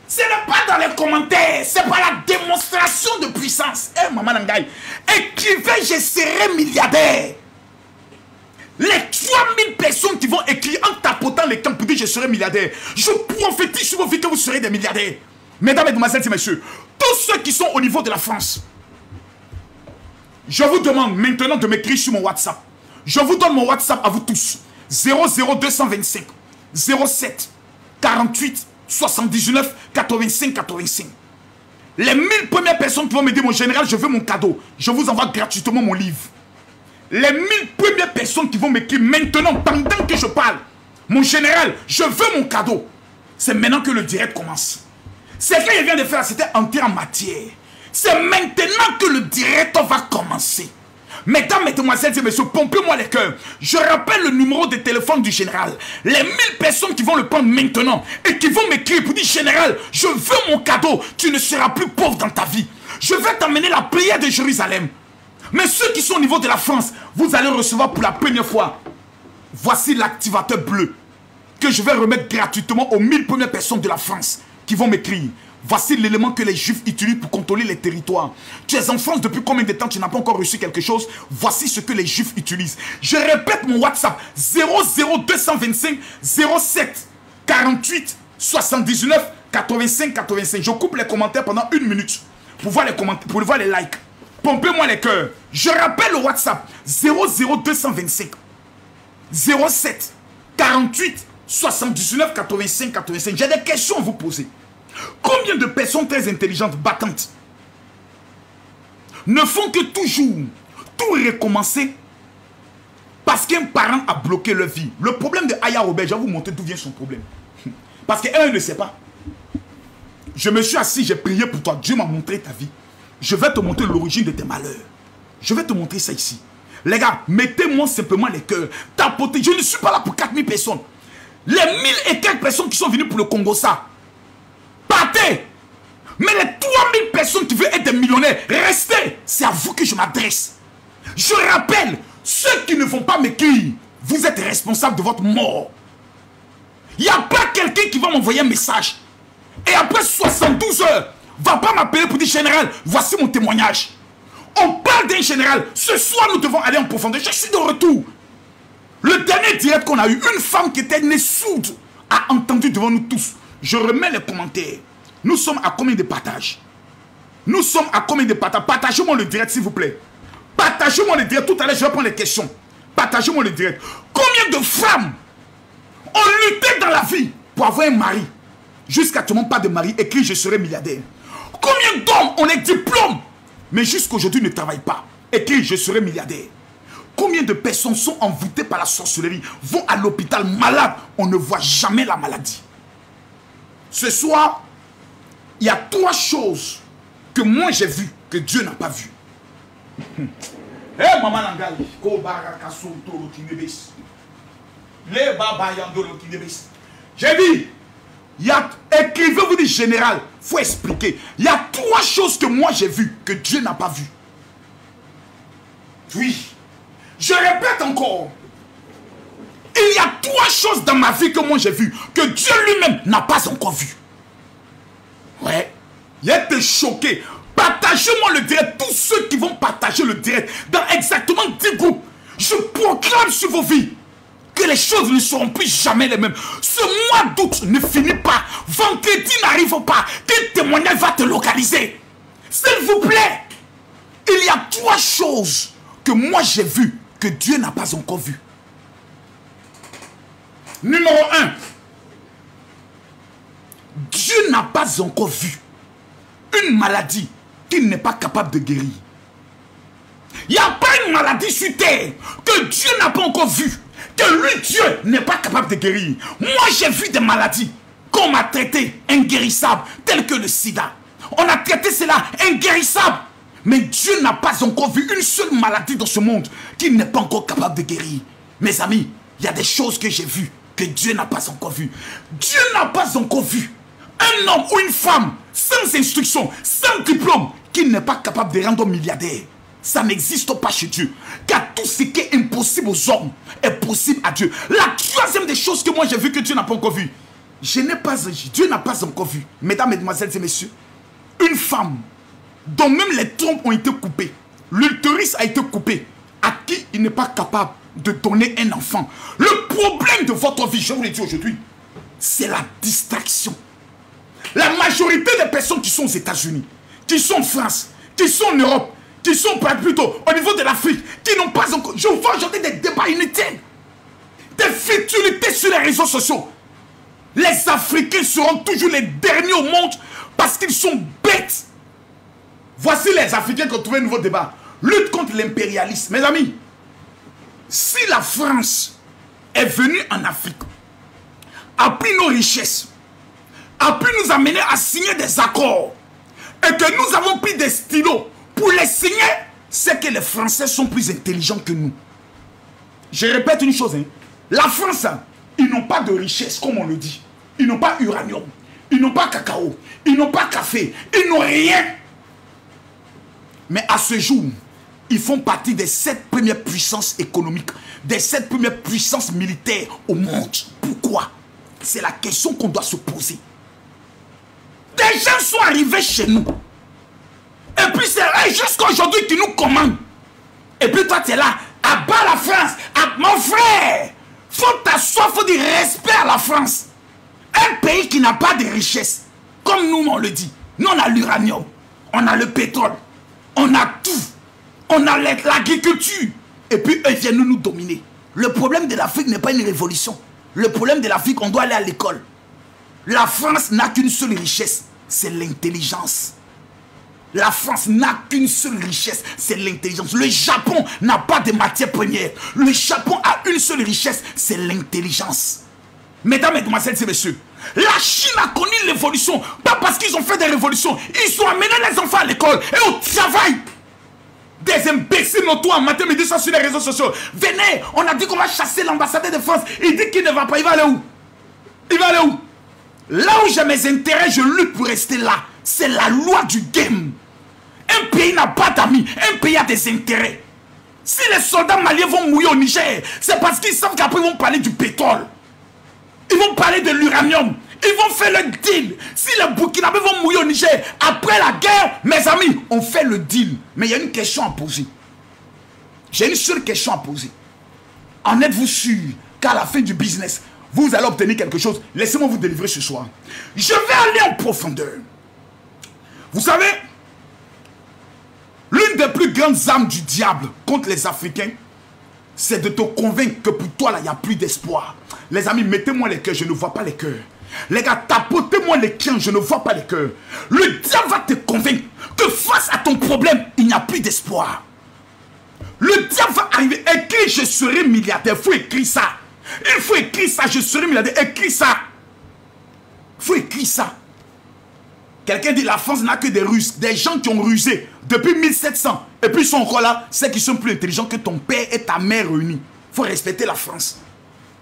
Speaker 1: Ce n'est pas dans les commentaires, c'est pas la démonstration de puissance. Eh, maman Nangaï, écrivez, je serai milliardaire. Les 3000 personnes qui vont écrire en tapotant les camps pour dire je serai milliardaire. Je prophétise sur vos vies que vous serez des milliardaires. Mesdames, mesdemoiselles et messieurs, tous ceux qui sont au niveau de la France, je vous demande maintenant de m'écrire sur mon WhatsApp. Je vous donne mon WhatsApp à vous tous. 00225 07 48 79 85 85. Les 1000 premières personnes qui vont me dire mon général, je veux mon cadeau. Je vous envoie gratuitement mon livre. Les 1000 premières personnes qui vont m'écrire maintenant, pendant que je parle, mon général, je veux mon cadeau. C'est maintenant que le direct commence. Ce qu'il vient de faire, c'était entrer en matière. C'est maintenant que le direct va commencer. Mesdames, mesdemoiselles et messieurs, pompez-moi les cœurs. Je rappelle le numéro de téléphone du général. Les 1000 personnes qui vont le prendre maintenant et qui vont m'écrire pour dire, général, je veux mon cadeau. Tu ne seras plus pauvre dans ta vie. Je vais t'emmener la prière de Jérusalem. Mais ceux qui sont au niveau de la France, vous allez recevoir pour la première fois. Voici l'activateur bleu que je vais remettre gratuitement aux 1000 premières personnes de la France qui vont m'écrire. Voici l'élément que les Juifs utilisent pour contrôler les territoires. Tu es en France depuis combien de temps tu n'as pas encore reçu quelque chose? Voici ce que les Juifs utilisent. Je répète mon WhatsApp 00225 07 48 79 85 85. Je coupe les commentaires pendant 1 minute pour voir les commentaires, pour voir les likes. Pompez-moi les cœurs. Je rappelle le WhatsApp 00225 07 48 79 85 85. J'ai des questions à vous poser. Combien de personnes très intelligentes, battantes, ne font que toujours tout recommencer parce qu'un parent a bloqué leur vie? Le problème de Aya Robert, je vais vous montrer d'où vient son problème. Parce qu'elle ne sait pas. Je me suis assis, j'ai prié pour toi. Dieu m'a montré ta vie. Je vais te montrer l'origine de tes malheurs. Je vais te montrer ça ici. Les gars, mettez-moi simplement les cœurs. Tapotez. Je ne suis pas là pour 4000 personnes. Les 1000 et quelques personnes qui sont venues pour le Congo, ça. Partez. Mais les 3000 personnes qui veulent être des millionnaires, restez. C'est à vous que je m'adresse. Je rappelle, ceux qui ne vont pas m'écrire, vous êtes responsables de votre mort. Il n'y a pas quelqu'un qui va m'envoyer un message. Et après 72 heures, va pas m'appeler pour dire général, voici mon témoignage. On parle d'un général. Ce soir, nous devons aller en profondeur. Je suis de retour. Le dernier direct qu'on a eu, une femme qui était née sourde a entendu devant nous tous. Je remets les commentaires. Nous sommes à combien de partages? Nous sommes à combien de partages? Partagez-moi le direct, s'il vous plaît. Partagez-moi le direct. Tout à l'heure, je vais prendre les questions. Partagez-moi le direct. Combien de femmes ont lutté dans la vie pour avoir un mari? Jusqu'à tout le monde pas de mari, écrit je serai milliardaire. Combien d'hommes ont des diplômes, mais jusqu'aujourd'hui ne travaillent pas, écrit je serai milliardaire. Combien de personnes sont envoûtées par la sorcellerie, vont à l'hôpital malades, on ne voit jamais la maladie. Ce soir, il y a 3 choses que moi j'ai vues, que Dieu n'a pas vues. Maman Nangali, j'ai dit, écrivez-vous du général, il faut expliquer. Il y a 3 choses que moi j'ai vues, que Dieu n'a pas vues. Oui, je répète encore. Il y a 3 choses dans ma vie que moi j'ai vues, que Dieu lui-même n'a pas encore vues. Ouais, il a été choqué. Partagez-moi le direct, tous ceux qui vont partager le direct, dans exactement 10 groupes, je proclame sur vos vies que les choses ne seront plus jamais les mêmes. Ce mois d'août ne finit pas. Vendredi n'arrive pas. Quel témoignage va te localiser? S'il vous plaît. Il y a 3 choses que moi j'ai vues, que Dieu n'a pas encore vues. Numéro 1. Dieu n'a pas encore vu une maladie qu'il n'est pas capable de guérir. Il n'y a pas une maladie sur terre que Dieu n'a pas encore vue, que lui, Dieu, n'est pas capable de guérir. Moi, j'ai vu des maladies qu'on m'a traitées inguérissables, telles que le sida. On a traité cela inguérissable. Mais Dieu n'a pas encore vu une seule maladie dans ce monde qu'il n'est pas encore capable de guérir. Mes amis, il y a des choses que j'ai vues que Dieu n'a pas encore vues. Dieu n'a pas encore vu un homme ou une femme sans instruction, sans diplôme, qui n'est pas capable de rendre milliardaire. Ça n'existe pas chez Dieu. Car tout ce qui est impossible aux hommes est possible à Dieu. La 3e des choses que moi j'ai vu que Dieu n'a pas encore vu. Dieu n'a pas encore vu, mesdames, mesdemoiselles et messieurs, une femme dont même les trompes ont été coupées, l'utérus a été coupé, à qui il n'est pas capable de donner un enfant. Le problème de votre vie, je vous le dis aujourd'hui, c'est la distraction. La majorité des personnes qui sont aux États-Unis, qui sont en France, qui sont en Europe, qui sont plutôt au niveau de l'Afrique, qui n'ont pas encore... Je vois aujourd'hui des débats inutiles, des futilités sur les réseaux sociaux. Les Africains seront toujours les derniers au monde parce qu'ils sont bêtes. Voici les Africains qui ont trouvé un nouveau débat. Lutte contre l'impérialisme. Mes amis, si la France est venue en Afrique, a pris nos richesses, a pu nous amener à signer des accords, et que nous avons pris des stylos pour les signer, c'est que les Français sont plus intelligents que nous. Je répète une chose, hein. La France, ils n'ont pas de richesse, comme on le dit. Ils n'ont pas uranium, ils n'ont pas cacao, ils n'ont pas café, ils n'ont rien. Mais à ce jour, ils font partie des 7 premières puissances économiques, des 7 premières puissances militaires au monde. Pourquoi? C'est la question qu'on doit se poser. Des gens sont arrivés chez nous. Et puis c'est eux jusqu'à aujourd'hui qui nous commandent. Et puis toi tu es là, à bas la France. Mon frère, faut t'asseoir, faut dire respect à la France. Un pays qui n'a pas de richesse. Comme nous on le dit. Nous on a l'uranium, on a le pétrole, on a tout. On a l'agriculture. Et puis eux viennent nous dominer. Le problème de l'Afrique n'est pas une révolution. Le problème de l'Afrique, on doit aller à l'école. La France n'a qu'une seule richesse, c'est l'intelligence. La France n'a qu'une seule richesse, c'est l'intelligence. Le Japon n'a pas de matière première. Le Japon a une seule richesse, c'est l'intelligence. Mesdames, mesdemoiselles et messieurs, la Chine a connu l'évolution, pas parce qu'ils ont fait des révolutions. Ils ont amené les enfants à l'école et au travail. Des imbéciles notoires, matin, midi, ça sur les réseaux sociaux. Venez, on a dit qu'on va chasser l'ambassadeur de France. Il dit qu'il ne va pas, il va aller où? Il va aller où? Là où j'ai mes intérêts, je lutte pour rester là. C'est la loi du game. Un pays n'a pas d'amis, un pays a des intérêts. Si les soldats maliens vont mouiller au Niger, c'est parce qu'ils savent qu'après ils vont parler du pétrole. Ils vont parler de l'uranium. Ils vont faire le deal. Si les Burkinabés vont mouiller au Niger, après la guerre, mes amis, on fait le deal. Mais il y a une question à poser. J'ai une seule question à poser. En êtes-vous sûr qu'à la fin du business, vous allez obtenir quelque chose? Laissez-moi vous délivrer ce soir. Je vais aller en profondeur. Vous savez, l'une des plus grandes armes du diable contre les Africains, c'est de te convaincre que pour toi, là, il n'y a plus d'espoir. Les amis, mettez-moi les cœurs, je ne vois pas les cœurs. Les gars, tapotez-moi les cœurs, je ne vois pas les cœurs. Le diable va te convaincre que face à ton problème, il n'y a plus d'espoir. Le diable va arriver, écris, je serai milliardaire. Il faut écrire ça. Il faut écrire ça, je serai milliardaire. Écris ça. Il faut écrire ça. Quelqu'un dit la France n'a que des Russes, des gens qui ont rusé depuis 1700. Et puis ils sont encore là, c'est qu'ils sont plus intelligents que ton père et ta mère réunis. Il faut respecter la France.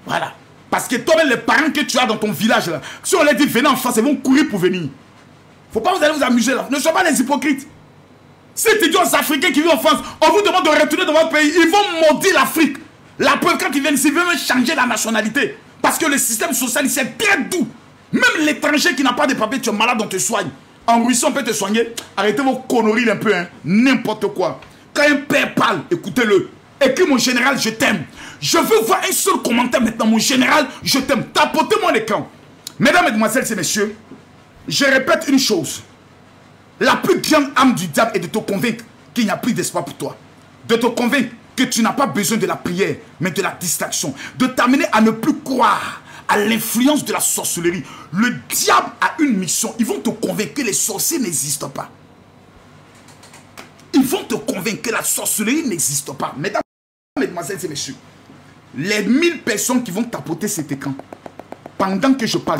Speaker 1: Voilà. Parce que toi-même, les parents que tu as dans ton village, là, si on leur dit venez en France, ils vont courir pour venir. Faut pas vous allez vous amuser là. Ne soyez pas des hypocrites. Ces idiots africains qui vivent en France, on vous demande de retourner dans votre pays. Ils vont maudire l'Afrique. La preuve, quand ils viennent ici, ils veulent changer la nationalité. Parce que le système social ici est très doux. Même l'étranger qui n'a pas de papier, tu es malade, on te soigne. En Russie, on peut te soigner. Arrêtez vos conneries un peu, hein. N'importe quoi. Quand un père parle, écoutez-le. Écris mon général, je t'aime. Je veux voir un seul commentaire maintenant. Mon général, je t'aime. Tapotez-moi les camps. Mesdames, mesdemoiselles et messieurs, je répète une chose. La plus grande âme du diable est de te convaincre qu'il n'y a plus d'espoir pour toi. De te convaincre que tu n'as pas besoin de la prière, mais de la distraction. De t'amener à ne plus croire à l'influence de la sorcellerie. Le diable a une mission. Ils vont te convaincre que les sorciers n'existent pas. Ils vont te convaincre que la sorcellerie n'existe pas. Mesdames, mesdemoiselles et messieurs, les 1000 personnes qui vont tapoter cet écran, pendant que je parle,